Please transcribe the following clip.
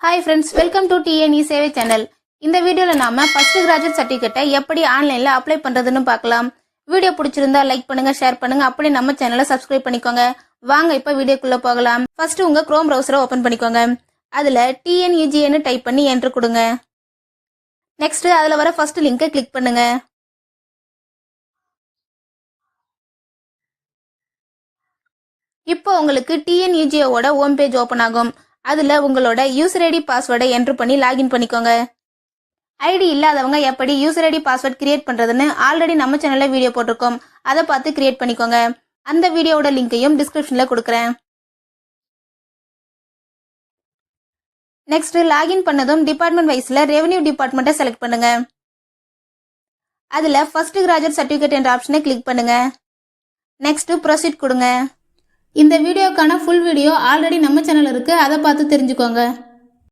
Hi friends, welcome to TNE சேவை channel. இந்த வீடியோல நாம ஃபர்ஸ்ட் கிராஜுவேட் சர்டிபிகேட்டை எப்படி ஆன்லைன்ல அப்ளை பண்றதுன்னு பார்க்கலாம். வீடியோ பிடிச்சிருந்தா லைக் பண்ணுங்க, ஷேர் பண்ணுங்க, அப்படியே நம்ம சேனலை சப்ஸ்கிரைப் பண்ணிக்கோங்க. வாங்க இப்ப வீடியோக்குள்ள போகலாம். ஃபர்ஸ்ட் உங்க Chrome browser ஓபன் பண்ணிக்கோங்க. அதுல TNEG ன்னு டைப் பண்ணி என்டர் கொடுங்க. நெக்ஸ்ட் அதுல வர ஃபர்ஸ்ட் லிங்கை கிளிக் பண்ணுங்க. இப்போ உங்களுக்கு TNEG ஓட ஹோம் பேஜ் ஓபன் ஆகும். அதுல உங்களோட யூசர் ஐடி பாஸ்வேர்டை என்டர் பண்ணி லாகின் பண்ணிக்கோங்க. ஐடி இல்லாதவங்க எப்படி யூசர் ஐடி பாஸ்வேர்ட் கிரியேட் பண்றதுன்னு ஆல்ரெடி நம்ம சேனல்ல வீடியோ போட்டிருக்கோம். அதை பார்த்து கிரியேட் பண்ணிக்கோங்க. அந்த வீடியோவோட லிங்கையும் டிஸ்கிரிப்ஷன்ல கொடுக்குறேன். நெக்ஸ்ட் லாகின் பண்ணதும் டிபார்ட்மெண்ட் வைஸ்ல ரெவென்யூ டிபார்ட்மெண்ட்டை செலக்ட் பண்ணுங்க. அதுல ஃபர்ஸ்ட் கிராஜுவேட் சர்டிபிகேட் என்ற ஆப்ஷனை கிளிக் பண்ணுங்க. நெக்ஸ்ட் ப்ரொசீட் கொடுங்க. இந்த வீடியோக்கான ஃபுல் வீடியோ ஆல்ரெடி நம்ம சேனல் இருக்கு, அதை பார்த்து தெரிஞ்சுக்கோங்க.